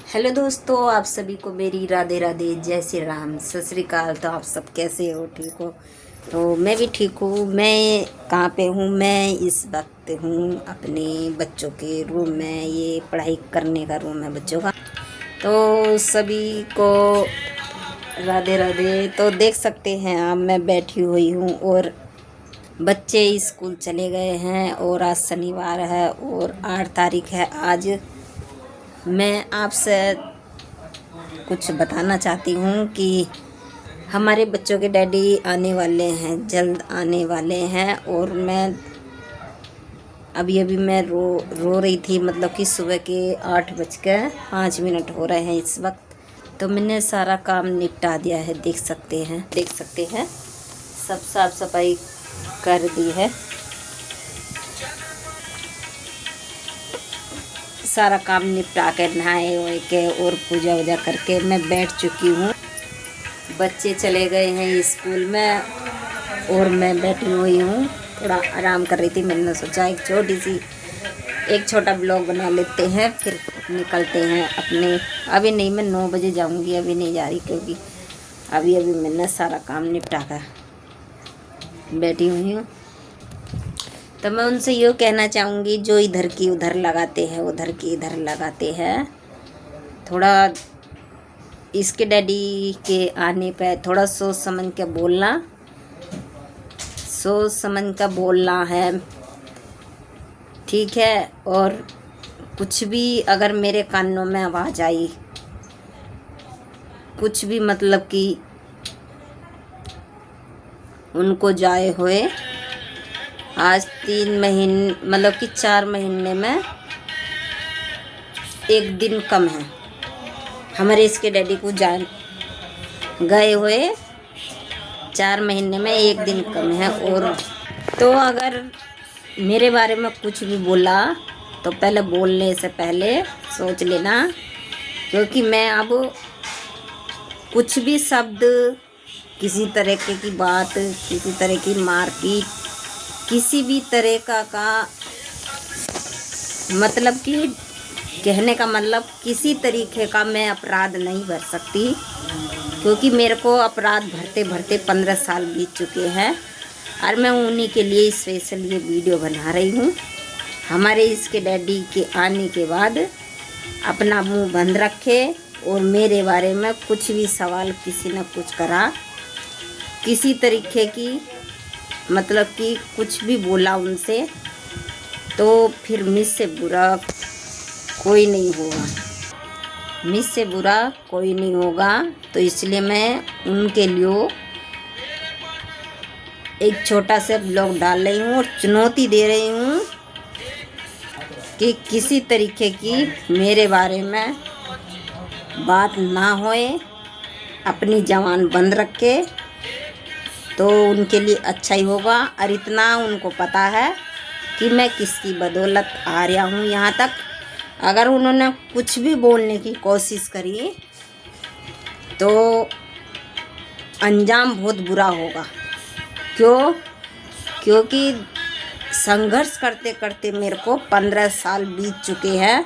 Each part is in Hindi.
हेलो दोस्तों, आप सभी को मेरी राधे राधे, जय श्री राम, सत श्री अकाल। तो आप सब कैसे हो? ठीक हो? तो मैं भी ठीक हूँ। मैं कहाँ पे हूँ? मैं इस वक्त हूँ अपने बच्चों के रूम में। ये पढ़ाई करने का रूम है बच्चों का। तो सभी को राधे राधे। तो देख सकते हैं आप, मैं बैठी हुई हूँ और बच्चे स्कूल चले गए हैं और आज शनिवार है और 8 तारीख है आज। मैं आपसे कुछ बताना चाहती हूँ कि हमारे बच्चों के डैडी आने वाले हैं, जल्द आने वाले हैं। और मैं अभी मैं रो रही थी, मतलब कि सुबह के 8:05 हो रहे हैं इस वक्त। तो मैंने सारा काम निपटा दिया है, देख सकते हैं सब साफ सफाई कर दी है। सारा काम निपटा कर नहाए वहे के और पूजा वूजा करके मैं बैठ चुकी हूँ। बच्चे चले गए हैं स्कूल में और मैं बैठी हुई हूँ, थोड़ा आराम कर रही थी। मैंने सोचा एक छोटा ब्लॉग बना लेते हैं, फिर निकलते हैं अपने। अभी नहीं, मैं 9 बजे जाऊँगी, अभी नहीं जा रही, क्योंकि अभी मैंने सारा काम निपटा कर बैठी हुई हूँ। तो मैं उनसे यूँ कहना चाहूँगी, जो इधर की उधर लगाते हैं, उधर की इधर लगाते हैं, थोड़ा इसके डैडी के आने पे थोड़ा सोच समझ के बोलना है, ठीक है। और कुछ भी अगर मेरे कानों में आवाज़ आई, कुछ भी मतलब कि उनको जाए हुए आज 3 महीने, मतलब कि 4 महीने में 1 दिन कम है हमारे इसके डैडी को जान गए हुए। 4 महीने में 1 दिन कम है। और तो अगर मेरे बारे में कुछ भी बोला तो पहले बोलने से पहले सोच लेना, क्योंकि मैं अब कुछ भी शब्द, किसी तरह की बात, किसी तरह की मारपीट, किसी भी तरह का मतलब कि कहने का मतलब किसी तरीके का मैं अपराध नहीं भर सकती, क्योंकि मेरे को अपराध भरते भरते 15 साल बीत चुके हैं। और मैं उन्हीं के लिए स्पेशल ये वीडियो बना रही हूँ। हमारे इसके डैडी के आने के बाद अपना मुंह बंद रखे और मेरे बारे में कुछ भी सवाल किसी ने कुछ करा, किसी तरीके की मतलब कि कुछ भी बोला उनसे, तो फिर मुझसे बुरा कोई नहीं होगा। तो इसलिए मैं उनके लिए एक छोटा सा ब्लॉग डाल रही हूँ और चुनौती दे रही हूँ कि किसी तरीके की मेरे बारे में बात ना होए, अपनी ज़बान बंद रखे तो उनके लिए अच्छा ही होगा। और इतना उनको पता है कि मैं किसकी बदौलत आ रहा हूँ यहाँ तक। अगर उन्होंने कुछ भी बोलने की कोशिश करी तो अंजाम बहुत बुरा होगा। क्योंकि संघर्ष करते करते मेरे को 15 साल बीत चुके हैं।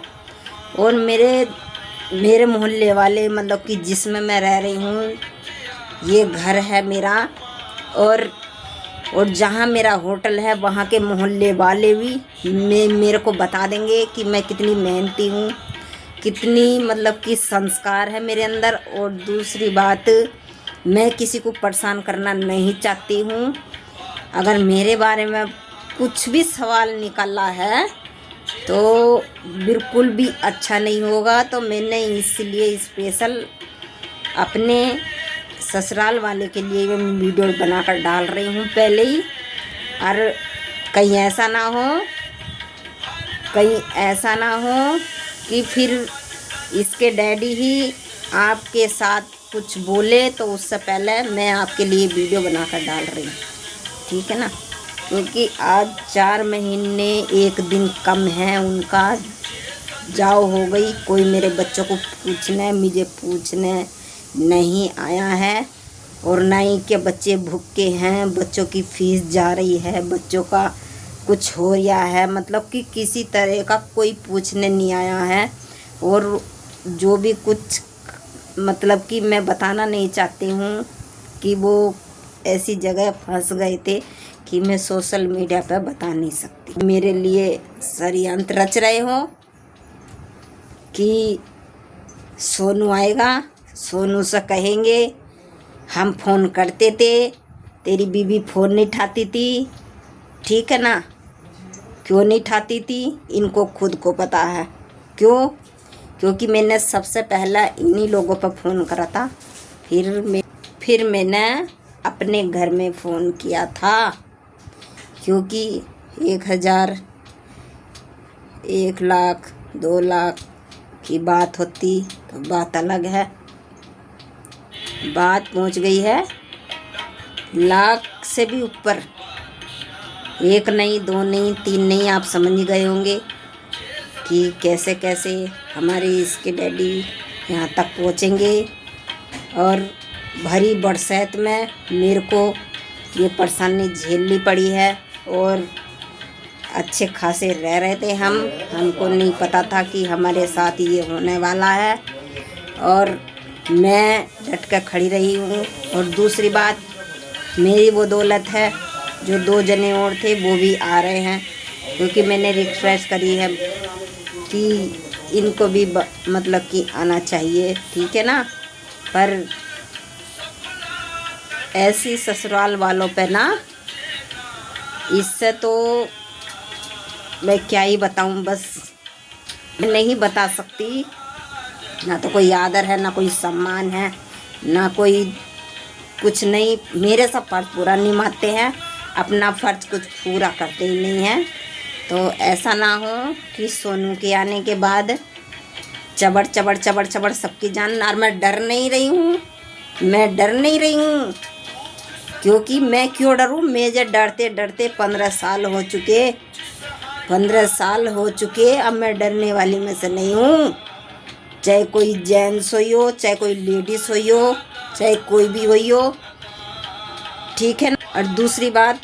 और मेरे मोहल्ले वाले, मतलब कि जिसमें मैं रह रही हूँ, ये घर है मेरा, और जहाँ मेरा होटल है वहाँ के मोहल्ले वाले भी मेरे को बता देंगे कि मैं कितनी मेहनती हूँ, कितनी मतलब कि संस्कार है मेरे अंदर। और दूसरी बात, मैं किसी को परेशान करना नहीं चाहती हूँ। अगर मेरे बारे में कुछ भी सवाल निकला है तो बिल्कुल भी अच्छा नहीं होगा। तो मैंने इसलिए स्पेशल अपने ससुराल वाले के लिए मैं वीडियो बनाकर डाल रही हूँ पहले ही। और कहीं ऐसा ना हो कि फिर इसके डैडी ही आपके साथ कुछ बोले, तो उससे पहले मैं आपके लिए वीडियो बनाकर डाल रही हूँ, ठीक है ना। क्योंकि आज 4 महीने 1 दिन कम है उनका जाओ हो गई। कोई मेरे बच्चों को मुझे पूछने नहीं आया है, और ना ही के बच्चे भूखे हैं, बच्चों की फीस जा रही है, बच्चों का कुछ हो रहा है, मतलब कि किसी तरह का कोई पूछने नहीं आया है। और जो भी कुछ मतलब कि मैं बताना नहीं चाहती हूँ कि वो ऐसी जगह फंस गए थे कि मैं सोशल मीडिया पर बता नहीं सकती। मेरे लिए षड्यंत्र रच रहे हो कि सोनू आएगा, सोनू से कहेंगे हम फ़ोन करते थे, तेरी बीवी फ़ोन नहीं उठाती थी, ठीक है ना। क्यों नहीं उठाती थी इनको खुद को पता है। क्यों? क्योंकि मैंने सबसे पहला इन्हीं लोगों पर फ़ोन करा था, फिर मैंने अपने घर में फ़ोन किया था। क्योंकि 1000, 1 लाख, 2 लाख की बात होती तो बात अलग है। बात पहुंच गई है लाख से भी ऊपर। 1 नहीं, 2 नहीं, 3 नहीं, आप समझ गए होंगे कि कैसे कैसे हमारे इसके डैडी यहाँ तक पहुँचेंगे। और भरी बरसात में मेरे को ये परेशानी झेलनी पड़ी है। और अच्छे खासे रह रहे थे हमको नहीं पता था कि हमारे साथ ये होने वाला है। और मैं डट कर खड़ी रही हूँ। और दूसरी बात, मेरी वो दौलत है जो 2 जने और थे वो भी आ रहे हैं, क्योंकि मैंने रिक्वेस्ट करी है कि इनको भी मतलब कि आना चाहिए, ठीक है ना। पर ऐसी ससुराल वालों पे ना, इससे तो मैं क्या ही बताऊं। बस मैं नहीं बता सकती। ना तो कोई आदर है, ना कोई सम्मान है, ना कोई कुछ नहीं। मेरे सब फर्ज पूरा निभाते हैं, अपना फ़र्ज कुछ पूरा करते ही नहीं हैं। तो ऐसा ना हो कि सोनू के आने के बाद चबड़ चबड़ चबड़ चबड़ सबकी जान। और मैं डर नहीं रही हूँ, मैं डर नहीं रही हूँ। क्योंकि मैं क्यों डरूँ? मुझे डरते डरते 15 साल हो चुके, 15 साल हो चुके। अब मैं डरने वाली में से नहीं हूँ। चाहे कोई जेंट्स हो, चाहे कोई लेडीज़ हो, चाहे कोई भी हो, ठीक है ना। और दूसरी बात,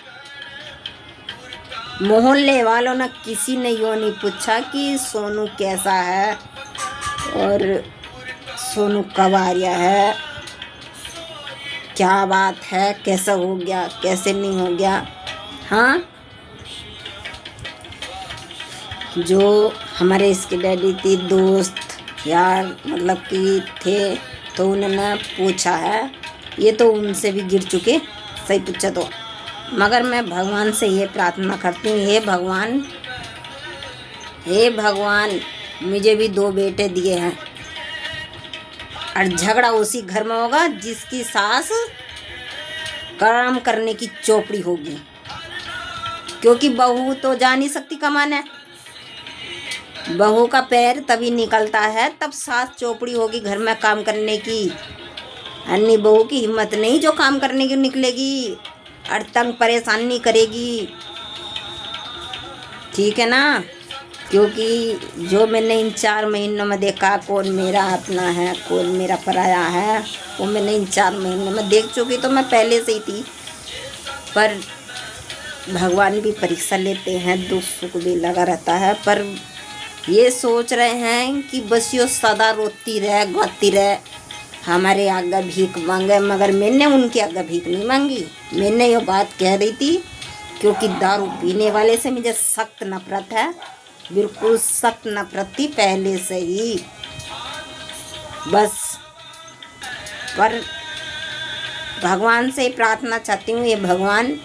मोहल्ले वालों ने किसी ने यूँ नहीं पूछा कि सोनू कैसा है और सोनू कब आ रहा है, क्या बात है, कैसा हो गया, कैसे नहीं हो गया। हाँ, जो हमारे इसके डैडी थी दोस्त यार मतलब कि थे, तो उन्होंने पूछा है। ये तो उनसे भी गिर चुके, सही पूछा तो। मगर मैं भगवान से ये प्रार्थना करती हूँ, हे भगवान, हे भगवान, मुझे भी 2 बेटे दिए हैं। और झगड़ा उसी घर में होगा जिसकी सास काम करने की चौपड़ी होगी। क्योंकि बहू तो जा नहीं सकती कमाने, बहू का पैर तभी निकलता है तब सास चौपड़ी होगी घर में काम करने की। अन्य बहू की हिम्मत नहीं जो काम करने की निकलेगी और तंग परेशान नहीं करेगी, ठीक है ना। क्योंकि जो मैंने इन 4 महीनों में देखा, कौन मेरा अपना है, कौन मेरा पराया है, वो मैंने इन 4 महीनों में देख चुकी। तो मैं पहले से ही थी। पर भगवान भी परीक्षा लेते हैं, दुख सुख भी लगा रहता है। पर ये सोच रहे हैं कि बस यो सदा रोती रहे, गाती रहे, हमारे आगे भीख मांगे। मगर मैंने उनके आगे भीख नहीं मांगी। मैंने ये बात कह रही थी क्योंकि दारू पीने वाले से मुझे सख्त नफरत है, बिल्कुल सख्त नफरत थी पहले से ही। बस पर भगवान से प्रार्थना चाहती हूँ, ये भगवान,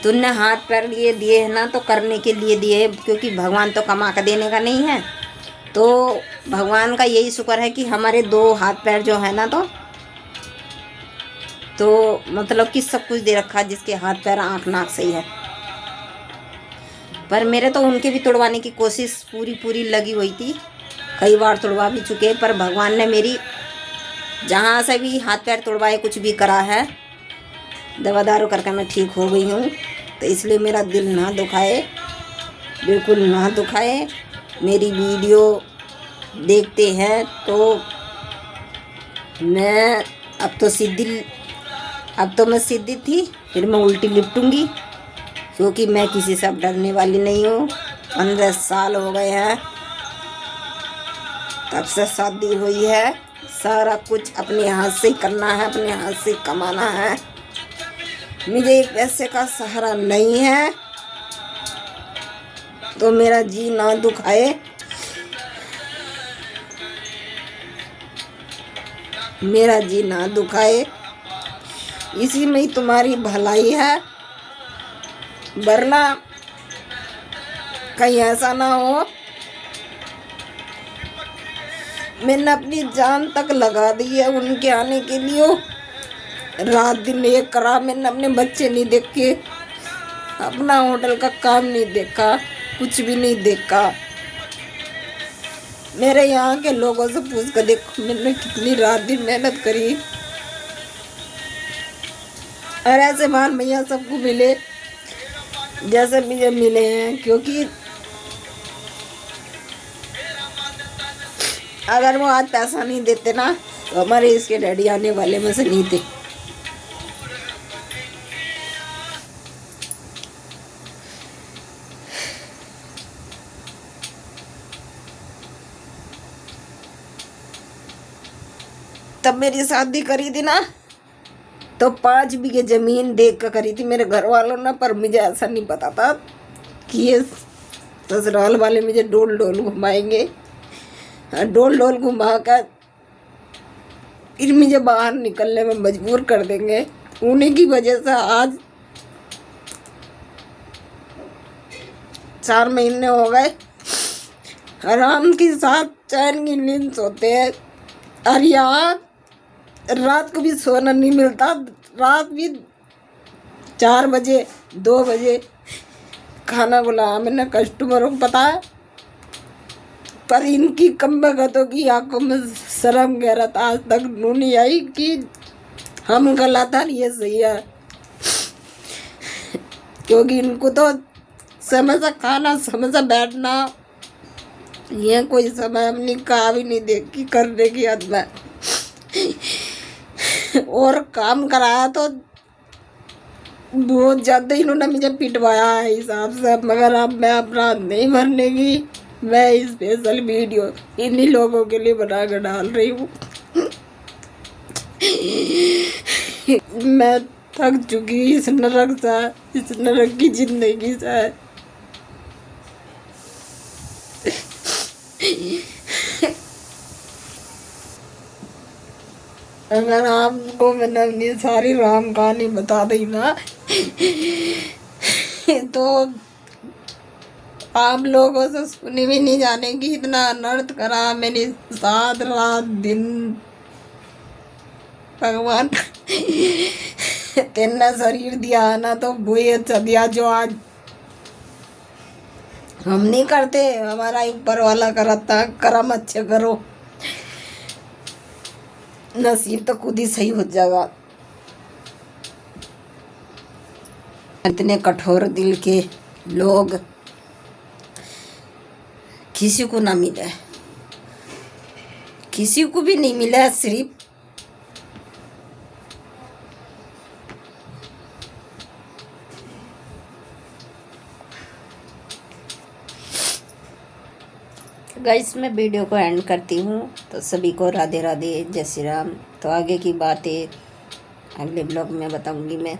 तूने हाथ पैर लिए दिए हैं ना तो करने के लिए दिए, क्योंकि भगवान तो कमा कर देने का नहीं है। तो भगवान का यही शुक्र है कि हमारे 2 हाथ पैर जो है ना, तो मतलब कि सब कुछ दे रखा, जिसके हाथ पैर आँख नाक सही है। पर मेरे तो उनके भी तोड़वाने की कोशिश पूरी लगी हुई थी, कई बार तोड़वा भी चुके। पर भगवान ने मेरी जहाँ से भी हाथ पैर तोड़वाए, कुछ भी करा है, दवा दारू करके मैं ठीक हो गई हूँ। तो इसलिए मेरा दिल ना दुखाए, बिल्कुल ना दुखाए। मेरी वीडियो देखते हैं तो मैं अब तो मैं सीधी थी, फिर मैं उल्टी लिपटूंगी। क्योंकि मैं किसी से अब डरने वाली नहीं हूँ। 15 साल हो गए हैं तब से शादी हुई है। सारा कुछ अपने हाथ से करना है, अपने हाथ से कमाना है। मुझे एक पैसे का सहारा नहीं है तो मेरा जी ना दुखाए। मेरा जी ना दुखाए, इसी में ही तुम्हारी भलाई है। वरना कहीं ऐसा ना हो, मैंने अपनी जान तक लगा दी है उनके आने के लिए। रात दिन एक करा मैंने, अपने बच्चे नहीं देखे, अपना होटल का काम नहीं देखा, कुछ भी नहीं देखा। मेरे यहाँ के लोगों से पूछ कर देखो मैंने कितनी रात दिन मेहनत करी। और ऐसे मान भैया सबको मिले जैसे मुझे मिले हैं, क्योंकि अगर वो आज पैसा नहीं देते ना तो हमारे इसके डैडी आने वाले में से नहीं थे। तब मेरी शादी करी थी ना तो 5 बीघे जमीन देख कर करी थी मेरे घर वालों ने। पर मुझे ऐसा नहीं पता था कि ये ससुराल वाले मुझे डोल डोल घुमाएंगे। डोल डोल घुमा कर फिर मुझे बाहर निकलने में मजबूर कर देंगे। उन्हीं की वजह से आज 4 महीने हो गए आराम के साथ चैन की नींद सोते हैं। और यहाँ रात को भी सोना नहीं मिलता। रात भी 4 बजे 2 बजे खाना बुलाया मैंने कस्टमरों को, पता है। पर इनकी कम बगतों की आंखों में शर्म गैरत आज तक नहीं आई कि हम गलत हैं ये सही है। क्योंकि इनको तो समय से खाना, समय से बैठना, ये कोई समय अपनी का भी नहीं देखी करने की हद में। और काम कराया तो बहुत ज़्यादा इन्होंने मुझे पिटवाया है हिसाब से। मगर अब मैं अपराध नहीं भरने की, मैं स्पेशल वीडियो इन्हीं लोगों के लिए बना कर डाल रही हूँ। मैं थक चुकी इस नरक से, इस नरक की जिंदगी से। अगर आपको मैंने अपनी सारी राम कहानी बता दी ना तो आप लोगों से सुनी भी नहीं जानेगी। इतना अनर्थ करा मैंने 7 रात दिन। भगवान तेना शरीर दिया ना तो वही अच्छा दिया जो आज हम नहीं करते। हमारा ऊपर वाला करता, कर्म अच्छे करो, नसीब तो खुद ही सही हो जाएगा। इतने कठोर दिल के लोग किसी को ना मिले, किसी को भी नहीं मिला। सिर्फ गाइस मैं वीडियो को एंड करती हूँ। तो सभी को राधे राधे, जय श्री राम। तो आगे की बातें अगले ब्लॉग में बताऊंगी मैं।